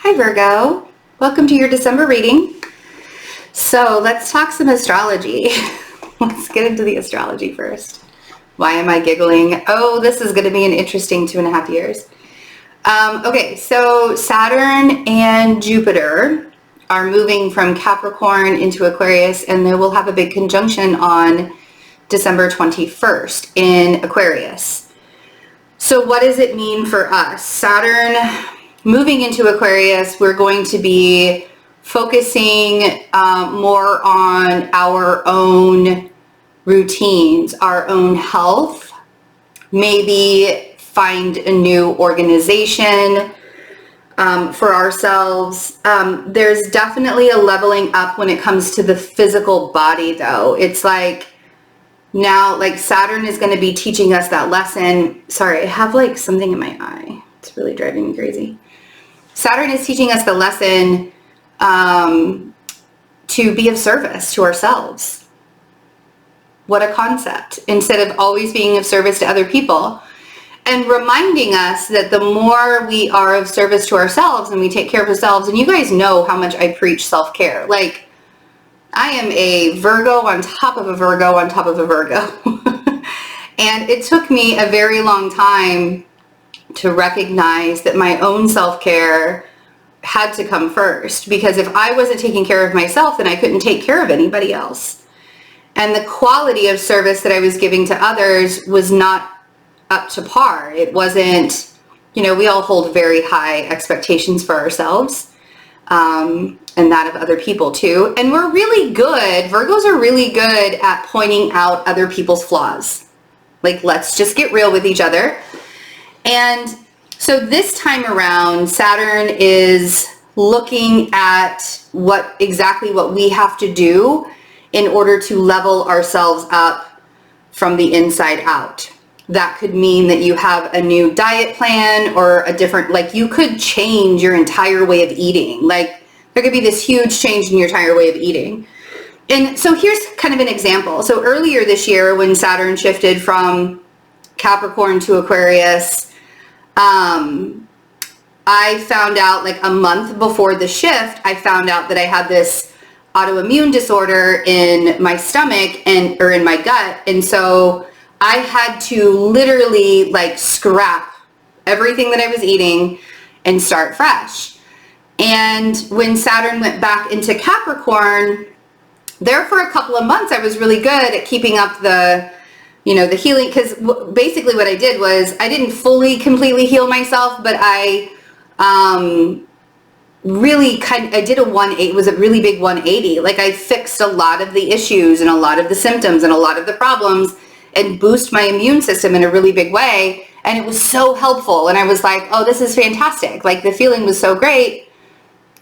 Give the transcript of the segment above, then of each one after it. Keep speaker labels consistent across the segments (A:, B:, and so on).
A: Hi Virgo, welcome to your December reading. So let's talk some astrology. Let's get into the astrology first. Why am I giggling? Oh, this is going to be an interesting 2.5 years. Okay, so Saturn and Jupiter are moving from Capricorn into Aquarius, and they will have a big conjunction on December 21st in Aquarius. So what does it mean for us? Saturn moving into Aquarius, we're going to be focusing more on our own routines, our own health, maybe find a new organization for ourselves. There's definitely a leveling up when it comes to the physical body though. It's like now, like Saturn is going to be teaching us that lesson. Sorry, I have like something in my eye. It's really driving me crazy. Saturn is teaching us the lesson to be of service to ourselves. What a concept. Instead of always being of service to other people, and reminding us that the more we are of service to ourselves and we take care of ourselves, and you guys know how much I preach self-care. Like, I am a Virgo on top of a Virgo on top of a Virgo. And it took me a very long time to recognize that my own self-care had to come first, because if I wasn't taking care of myself, then I couldn't take care of anybody else. And the quality of service that I was giving to others was not up to par. It wasn't, you know, we all hold very high expectations for ourselves, and that of other people too. And we're really good, Virgos are really good at pointing out other people's flaws. Like, let's just get real with each other. And so this time around, Saturn is looking at exactly what we have to do in order to level ourselves up from the inside out. That could mean that you have a new diet plan or a different, like you could change your entire way of eating. Like there could be this huge change in your entire way of eating. And so here's kind of an example. So earlier this year when Saturn shifted from Capricorn to Aquarius, I found out like a month before the shift, I found out that I had this autoimmune disorder in my stomach or in my gut. And so I had to literally like scrap everything that I was eating and start fresh. And when Saturn went back into Capricorn, there for a couple of months, I was really good at keeping up the healing, because basically what I did was I didn't fully completely heal myself, but I I did a 180. It was a really big 180. Like I fixed a lot of the issues and a lot of the symptoms and a lot of the problems and boost my immune system in a really big way. And it was so helpful. And I was like, oh, this is fantastic. Like the feeling was so great.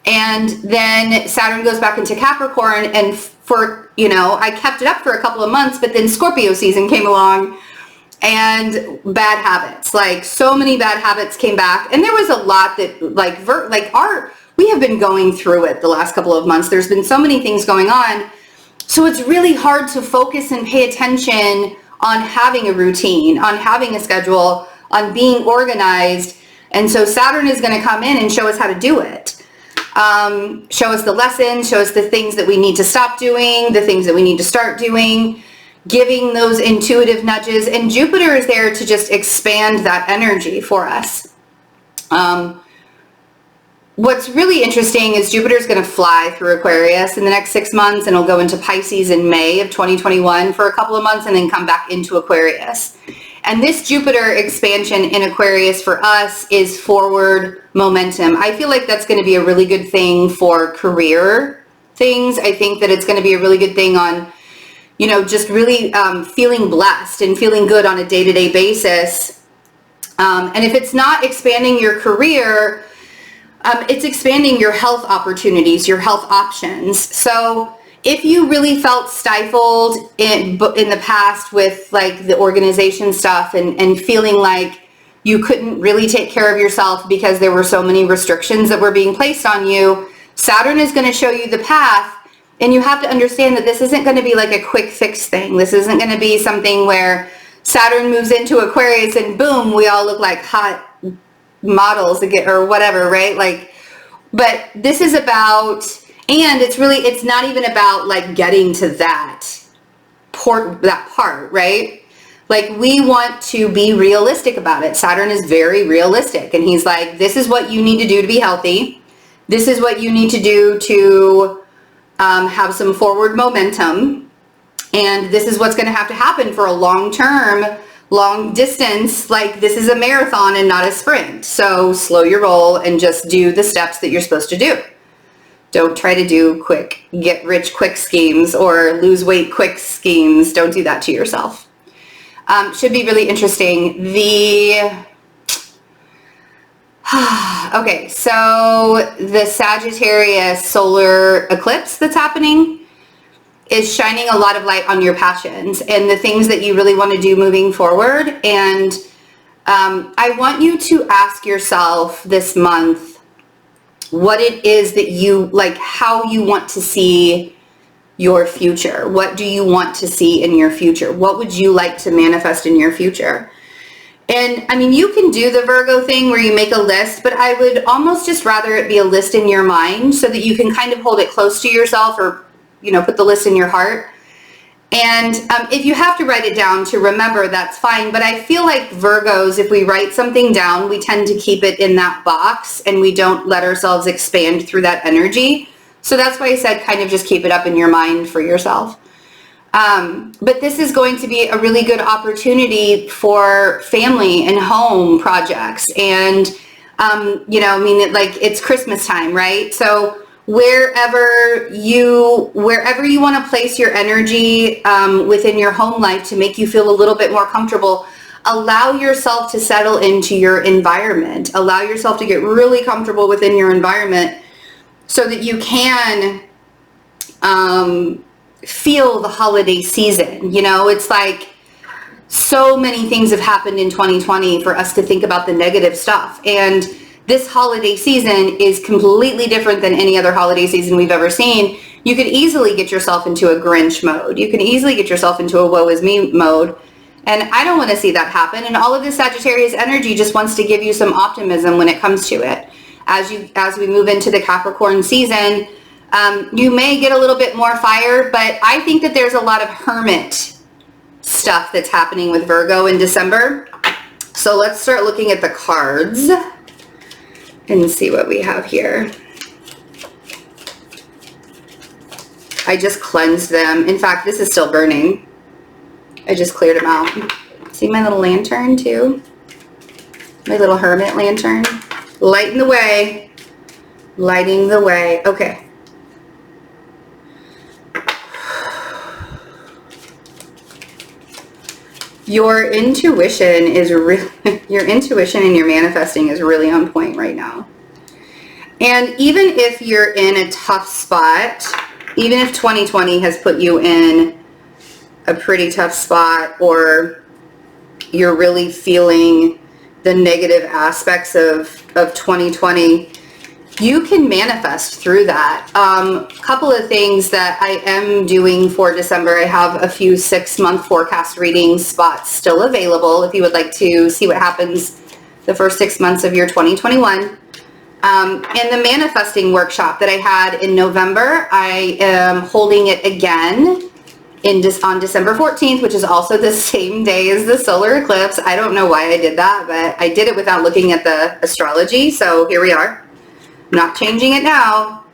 A: And then Saturn goes back into Capricorn, and I kept it up for a couple of months, but then Scorpio season came along and bad habits, like so many bad habits came back. And there was a lot that we have been going through it the last couple of months. There's been so many things going on. So it's really hard to focus and pay attention on having a routine, on having a schedule, on being organized. And so Saturn is going to come in and show us how to do it. Show us the lessons, show us the things that we need to stop doing, the things that we need to start doing, giving those intuitive nudges. And Jupiter is there to just expand that energy for us. What's really interesting is Jupiter is going to fly through Aquarius in the next 6 months, and it'll go into Pisces in May of 2021 for a couple of months and then come back into Aquarius. And this Jupiter expansion in Aquarius for us is forward momentum. I feel like that's going to be a really good thing for career things. I think that it's going to be a really good thing on, just really feeling blessed and feeling good on a day-to-day basis. And if it's not expanding your career, it's expanding your health opportunities, your health options. So if you really felt stifled in the past with like the organization stuff and feeling like you couldn't really take care of yourself because there were so many restrictions that were being placed on you, Saturn is going to show you the path. And you have to understand that this isn't going to be like a quick fix thing. This isn't going to be something where Saturn moves into Aquarius and boom, we all look like hot models again or whatever, right? Like But this is about, and it's not even about like getting to that part, right? Like we want to be realistic about it. Saturn is very realistic, and he's like, this is what you need to do to be healthy. This is what you need to do to have some forward momentum. And this is what's going to have to happen for a long distance. Like this is a marathon and not a sprint. So slow your roll and just do the steps that you're supposed to do. Don't try to do quick, get rich quick schemes or lose weight quick schemes. Don't do that to yourself. Should be really interesting. Okay, so the Sagittarius solar eclipse that's happening is shining a lot of light on your passions and the things that you really want to do moving forward. And I want you to ask yourself this month what it is that you like, how you want to see your future. What do you want to see in your future? What would you like to manifest in your future? And I mean, you can do the Virgo thing where you make a list, but I would almost just rather it be a list in your mind so that you can kind of hold it close to yourself, or, you know, put the list in your heart. And if you have to write it down to remember, that's fine. But I feel like Virgos, if we write something down, we tend to keep it in that box and we don't let ourselves expand through that energy. So that's why I said kind of just keep it up in your mind for yourself. But this is going to be a really good opportunity for family and home projects. And, you know, I mean, it's Christmas time, right? So wherever you want to place your energy within your home life to make you feel a little bit more comfortable, allow yourself to settle into your environment. Allow yourself to get really comfortable within your environment so that you can feel the holiday season. You know, it's like so many things have happened in 2020 for us to think about the negative stuff. And this holiday season is completely different than any other holiday season we've ever seen. You could easily get yourself into a Grinch mode. You can easily get yourself into a woe is me mode. And I don't want to see that happen. And all of this Sagittarius energy just wants to give you some optimism when it comes to it. As we move into the Capricorn season, you may get a little bit more fire, but I think that there's a lot of hermit stuff that's happening with Virgo in December. So let's start looking at the cards and see what we have here. I just cleansed them. In fact, this is still burning. I just cleared them out. See my little lantern too? My little hermit lantern. Lighting the way. Lighting the way. Okay. Your intuition is your intuition and your manifesting is really on point right now. And even if you're in a tough spot, even if 2020 has put you in a pretty tough spot, or you're really feeling the negative aspects of 2020, you can manifest through that. Couple of things that I am doing for December. I have a few 6-month forecast reading spots still available if you would like to see what happens the first 6 months of your 2021. And the manifesting workshop that I had in November, I am holding it again on December 14th, which is also the same day as the solar eclipse. I don't know why I did that, but I did it without looking at the astrology. So here we are. Not changing it now.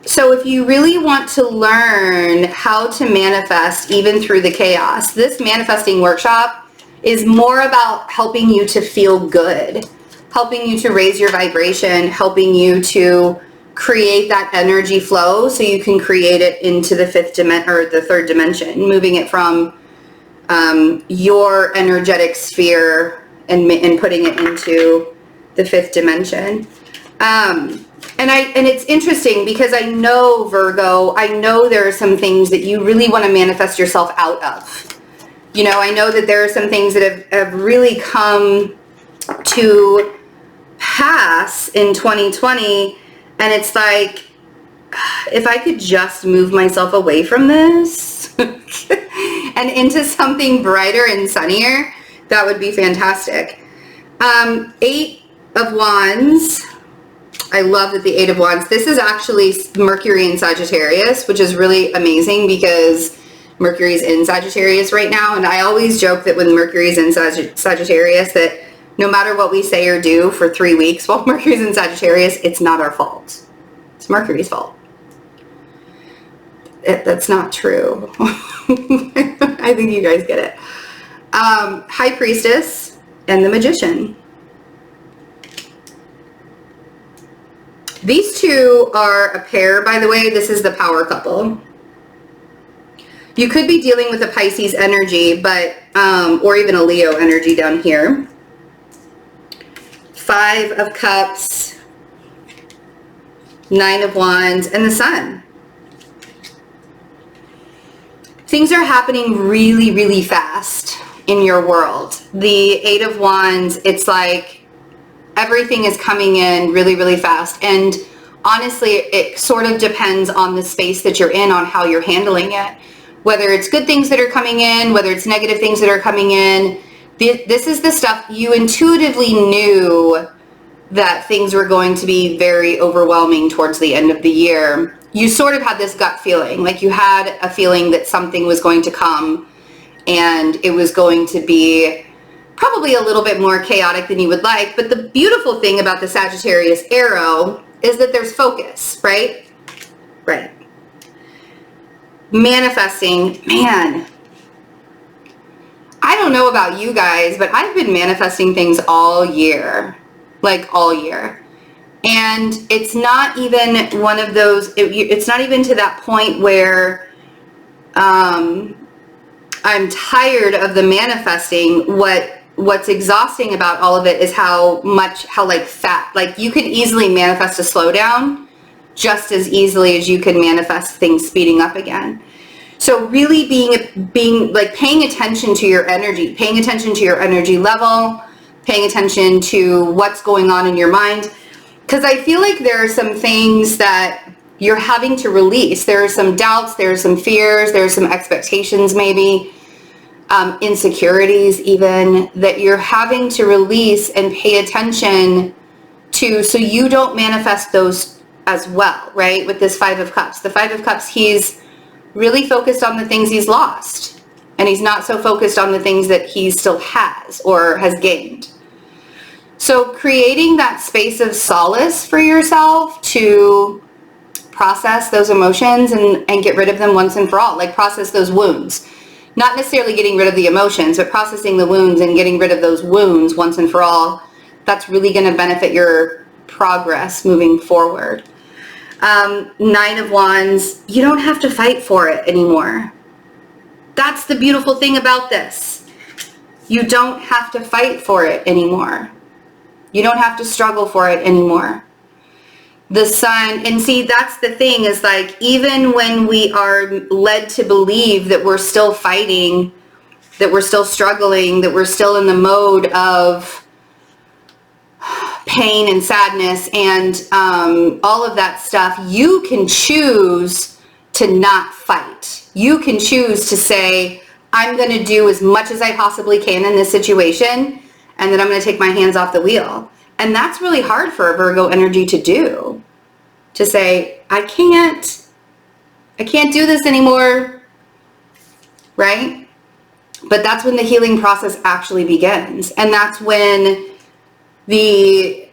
A: So if you really want to learn how to manifest even through the chaos, this manifesting workshop is more about helping you to feel good, helping you to raise your vibration, helping you to create that energy flow so you can create it into the third dimension, moving it from your energetic sphere and putting it into the 5th dimension. And it's interesting because I know, Virgo, I know there are some things that you really want to manifest yourself out of. You know, I know that there are some things that have really come to pass in 2020, and it's like, if I could just move myself away from this and into something brighter and sunnier, that would be fantastic. 8 of Wands. I love that the Eight of Wands, this is actually Mercury in Sagittarius, which is really amazing because Mercury's in Sagittarius right now. And I always joke that when Mercury's in Sagittarius, that no matter what we say or do for 3 weeks while Mercury's in Sagittarius, it's not our fault. It's Mercury's fault. That's not true. I think you guys get it. High Priestess and the Magician. These two are a pair, by the way. This is the power couple. You could be dealing with a Pisces energy, but or even a Leo energy down here. 5 of Cups, 9 of Wands, and the Sun. Things are happening really, really fast in your world. The 8 of Wands, it's like everything is coming in really, really fast. And honestly, it sort of depends on the space that you're in, on how you're handling it. Whether it's good things that are coming in, whether it's negative things that are coming in. This is the stuff you intuitively knew that things were going to be very overwhelming towards the end of the year. You sort of had this gut feeling, like you had a feeling that something was going to come and it was going to be probably a little bit more chaotic than you would like. But the beautiful thing about the Sagittarius arrow is that there's focus, right? Right. Manifesting, man. I don't know about you guys, but I've been manifesting things all year, like all year. And it's not even one of those, it's not even to that point where I'm tired of the manifesting. What's exhausting about all of it is how like fat, like you could easily manifest a slowdown just as easily as you could manifest things speeding up again. So really being like paying attention to your energy, paying attention to your energy level, paying attention to what's going on in your mind. Because I feel like there are some things that you're having to release. There are some doubts, there are some fears, there are some expectations maybe. Insecurities even, that you're having to release and pay attention to, so you don't manifest those as well, right? With this 5 of Cups. The 5 of Cups, he's really focused on the things he's lost, and he's not so focused on the things that he still has or has gained. So creating that space of solace for yourself to process those emotions and get rid of them once and for all, like process those wounds. Not necessarily getting rid of the emotions, but processing the wounds and getting rid of those wounds once and for all. That's really going to benefit your progress moving forward. 9 of Wands, you don't have to fight for it anymore. That's the beautiful thing about this. You don't have to fight for it anymore. You don't have to struggle for it anymore. The Sun, and see, that's the thing, is like, even when we are led to believe that we're still fighting, that we're still struggling, that we're still in the mode of pain and sadness and all of that stuff, you can choose to not fight. You can choose to say, I'm going to do as much as I possibly can in this situation, and then I'm going to take my hands off the wheel. And that's really hard for a Virgo energy to do. To say, I can't do this anymore, right? But that's when the healing process actually begins. And that's when the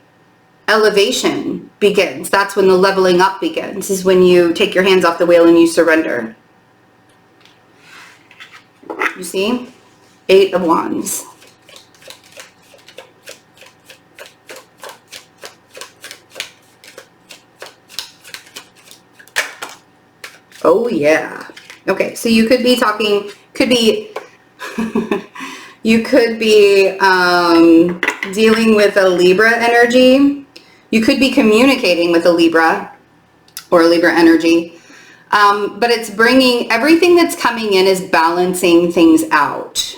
A: elevation begins. That's when the leveling up begins, is when you take your hands off the wheel and you surrender. You see? 8 of Wands. Oh yeah. Okay, so you could be talking, you could be dealing with a Libra energy. You could be communicating with a Libra or a Libra energy. But it's bringing, everything that's coming in is balancing things out.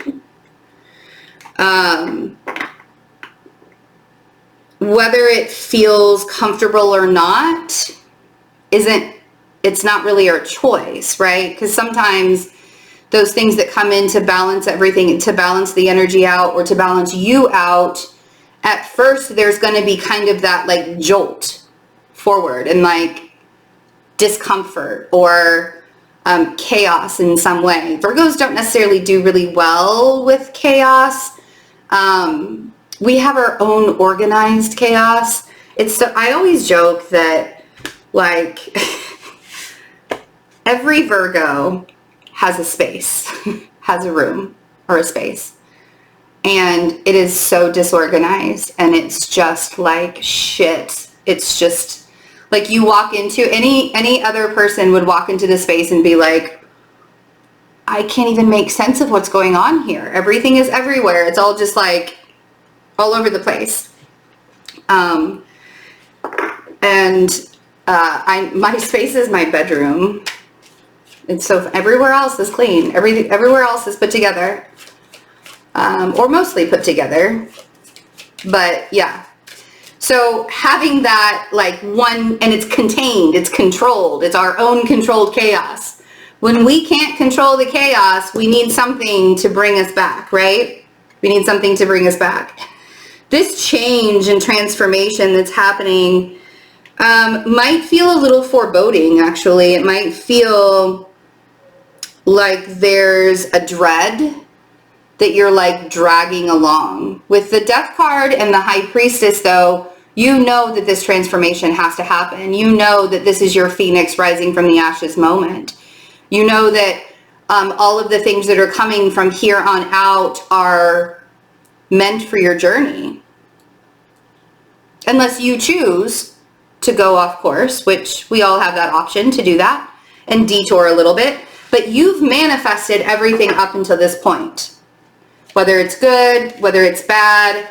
A: Whether it feels comfortable or not it's not really our choice, right? Because sometimes those things that come in to balance everything, to balance the energy out or to balance you out, at first there's going to be kind of that like jolt, forward and like discomfort or chaos in some way. Virgos don't necessarily do really well with chaos. We have our own organized chaos. I always joke that like every Virgo has a space, has a room or a space. And it is so disorganized and it's just like shit. It's just like you walk into any other person would walk into the space and be like, I can't even make sense of what's going on here. Everything is everywhere. It's all just like all over the place. My space is my bedroom. And so everywhere else is clean. Everywhere else is put together. Or mostly put together. But yeah. So having that like one, and it's contained, it's controlled, it's our own controlled chaos. When we can't control the chaos, we need something to bring us back, right? We need something to bring us back. This change and transformation that's happening might feel a little foreboding, actually. It might feel like there's a dread that you're like dragging along. With the Death card and the High Priestess, though, you know that this transformation has to happen. You know that this is your phoenix rising from the ashes moment. You know that all of the things that are coming from here on out are meant for your journey. Unless you choose to go off course, which we all have that option to do that and detour a little bit. But you've manifested everything up until this point. Whether it's good, whether it's bad.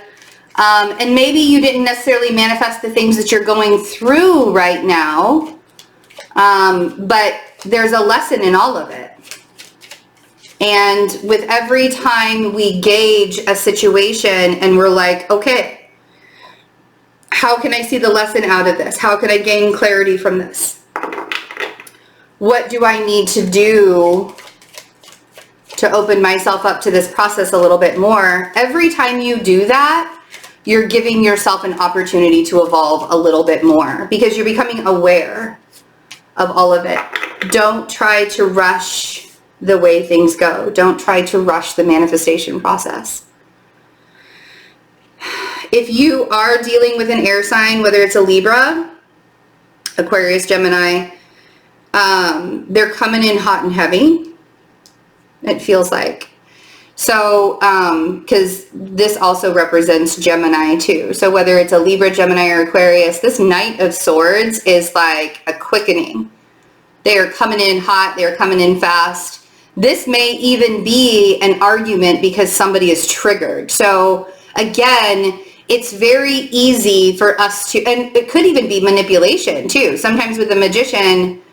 A: And maybe you didn't necessarily manifest the things that you're going through right now. But there's a lesson in all of it. And with every time we gauge a situation and we're like, okay, how can I see the lesson out of this? How can I gain clarity from this? What do I need to do to open myself up to this process a little bit more? Every time you do that, you're giving yourself an opportunity to evolve a little bit more because you're becoming aware of all of it. Don't try to rush the way things go. Don't try to rush the manifestation process. If you are dealing with an air sign, whether it's a Libra, Aquarius, Gemini, they're coming in hot and heavy. It feels like. So, because this also represents Gemini too. So whether it's a Libra, Gemini, or Aquarius, this Knight of Swords is like a quickening. They are coming in hot. They're coming in fast. This may even be an argument because somebody is triggered. So again, it's very easy for us to, and it could even be manipulation too. Sometimes with a magician,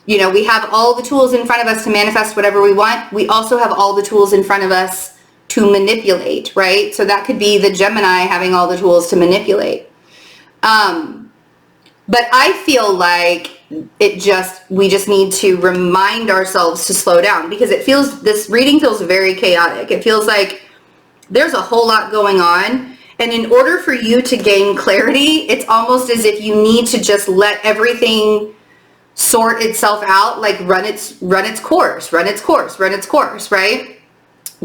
A: you know, we have all the tools in front of us to manifest whatever we want. We also have all the tools in front of us to manipulate, right? So that could be the Gemini having all the tools to manipulate. But I feel like we just need to remind ourselves to slow down because this reading feels very chaotic. It feels like there's a whole lot going on. And in order for you to gain clarity, it's almost as if you need to just let everything sort itself out, like run its course, right?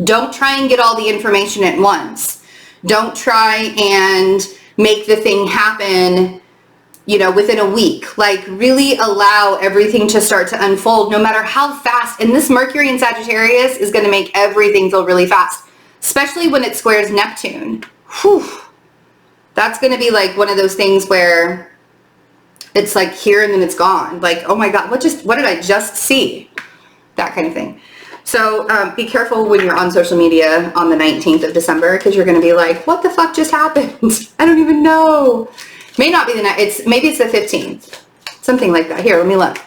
A: Don't try and get all the information at once. Don't try and make the thing happen, you know, within a week. Like really allow everything to start to unfold no matter how fast. And this Mercury in Sagittarius is going to make everything feel really fast, especially when it squares Neptune. Whew. That's going to be like one of those things where it's like here and then it's gone. Like, oh my God, what did I just see? That kind of thing. So be careful when you're on social media on the 19th of December because you're going to be like, what the fuck just happened? I don't even know. May not be maybe it's the 15th. Something like that. Here, let me look.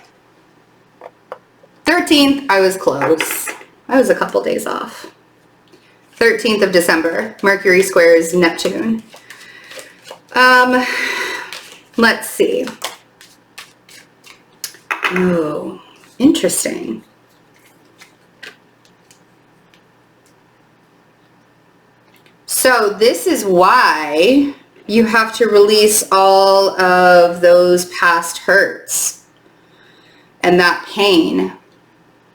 A: 13th, I was close. I was a couple days off. 13th of December, Mercury squares Neptune. Let's see. Oh, interesting. So this is why You have to release all of those past hurts and that pain.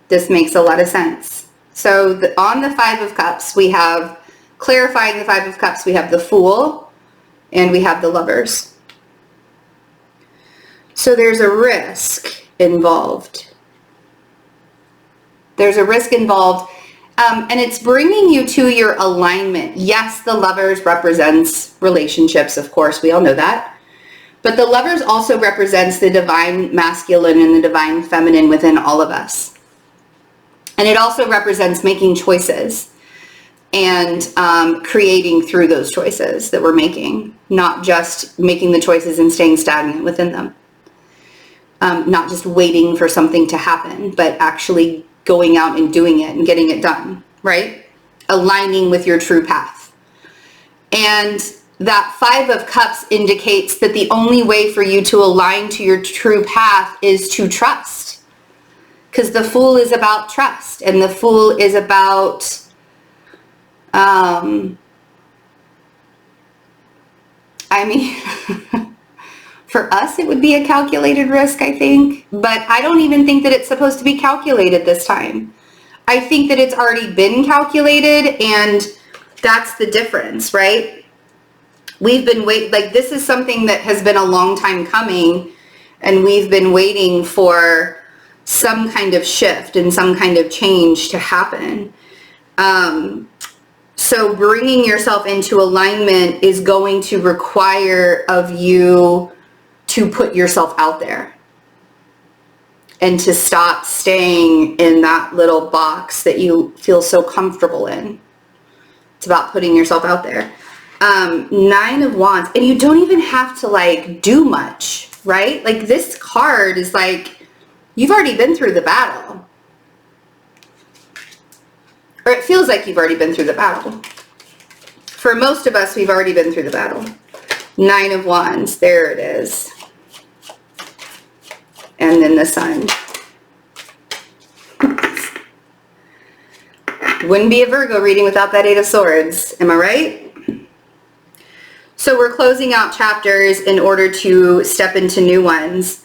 A: This makes a lot of sense. So on the Five of Cups, we have, clarifying the Five of Cups, we have the Fool and we have the Lovers. So there's a risk involved. There's a risk involved, and it's bringing you to your alignment. Yes, the Lovers represents relationships, of course, we all know that. But the Lovers also represents the divine masculine and the divine feminine within all of us. And it also represents making choices and creating through those choices that we're making, not just making the choices and staying stagnant within them. Not just waiting for something to happen, but actually going out and doing it and getting it done, right? Aligning with your true path. And that Five of Cups indicates that the only way for you to align to your true path is to trust. Because the Fool is about trust, and the Fool is about for us, it would be a calculated risk, I think. But I don't even think that it's supposed to be calculated this time. I think that it's already been calculated, and that's the difference, right? We've been this is something that has been a long time coming, and we've been waiting for some kind of shift and some kind of change to happen. So bringing yourself into alignment is going to require of you to put yourself out there and to stop staying in that little box that you feel so comfortable in. It's about putting yourself out there. Nine of Wands, and you don't even have to do much, right? Like this card is you've already been through the battle. Or it feels like you've already been through the battle. For most of us, we've already been through the battle. Nine of Wands, there it is. And then the Sun. Wouldn't be a Virgo reading without that Eight of Swords, am I right? So we're closing out chapters in order to step into new ones.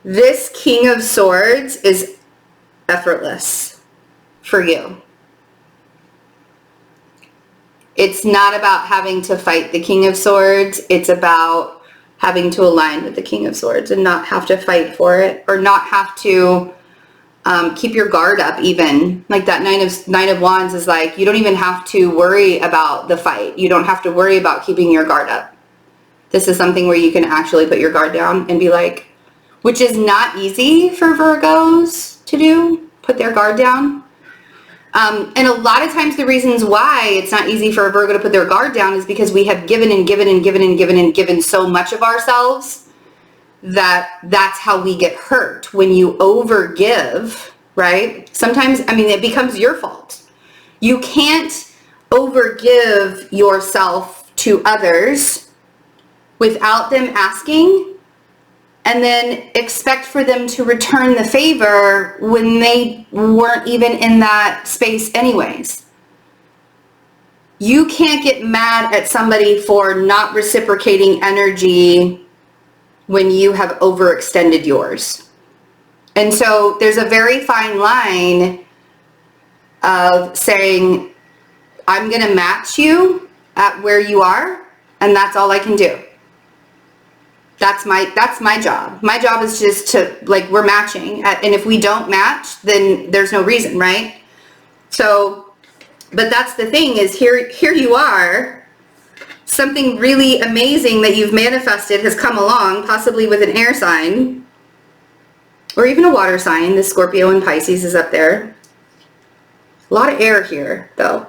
A: This King of Swords is effortless for you. It's not about having to fight the King of Swords. It's about having to align with the King of Swords and not have to fight for it, or not have to keep your guard up even. Like that Nine of Wands is you don't even have to worry about the fight. You don't have to worry about keeping your guard up. This is something where you can actually put your guard down and be which is not easy for Virgos to do, put their guard down. And a lot of times the reasons why it's not easy for a Virgo to put their guard down is because we have given and given and given and given and given so much of ourselves that's how we get hurt. When you overgive, right? Sometimes, it becomes your fault. You can't overgive yourself to others without them asking, and then expect for them to return the favor when they weren't even in that space anyways. You can't get mad at somebody for not reciprocating energy when you have overextended yours. And so there's a very fine line of saying, I'm going to match you at where you are, and that's all I can do. That's my job. My job is just to, we're matching. And if we don't match, then there's no reason, right? So, but that's the thing is here you are, something really amazing that you've manifested has come along, possibly with an air sign, or even a water sign. The Scorpio and Pisces is up there. A lot of air here, though.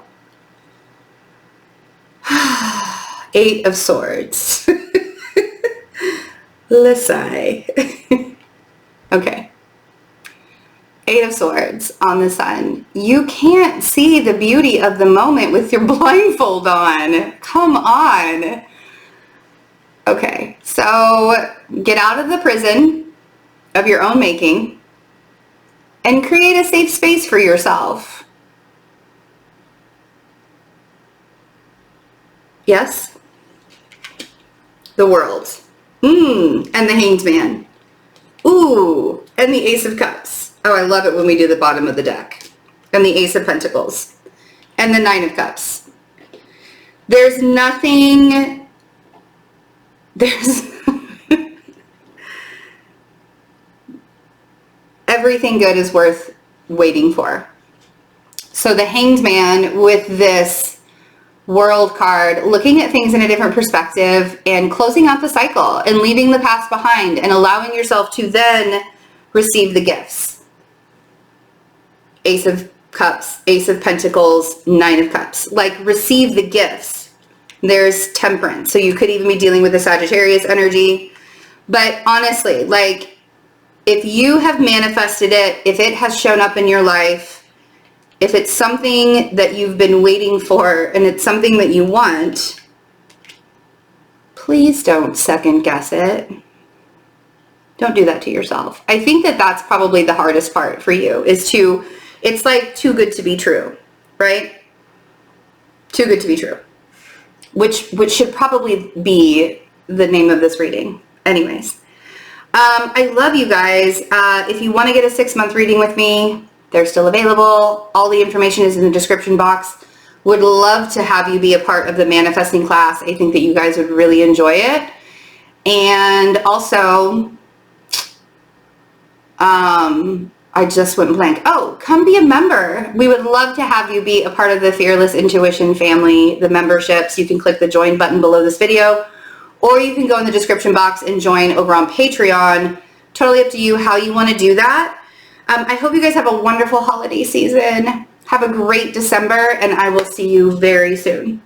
A: Eight of Swords. Lisai. Okay. Eight of Swords on the Sun. You can't see the beauty of the moment with your blindfold on. Come on. Okay, so get out of the prison of your own making and create a safe space for yourself. Yes? the World. And the Hanged Man. Ooh, and the Ace of Cups. Oh, I love it when we do the bottom of the deck. And the Ace of Pentacles. And the Nine of Cups. There's nothing... There's... Everything good is worth waiting for. So the Hanged Man with this World card, looking at things in a different perspective and closing out the cycle and leaving the past behind and allowing yourself to then receive the gifts. Ace of Cups, Ace of Pentacles, Nine of Cups. Like, receive the gifts. There's Temperance. So you could even be dealing with a Sagittarius energy. But honestly, like, if you have manifested it, if it has shown up in your life, if it's something that you've been waiting for and it's something that you want, please don't second guess it. Don't do that to yourself. I think that that's probably the hardest part for you, is to, it's like too good to be true, right? Too good to be true, which should probably be the name of this reading. Anyways. I love you guys. If you want to get a 6-month reading with me, they're still available. All the information is in the description box. Would love to have you be a part of the manifesting class. I think that you guys would really enjoy it. And also, I just went blank. Oh, come be a member. We would love to have you be a part of the Fearless Intuition family, the memberships. You can click the join button below this video. Or you can go in the description box and join over on Patreon. Totally up to you how you want to do that. I hope you guys have a wonderful holiday season. Have a great December, and I will see you very soon.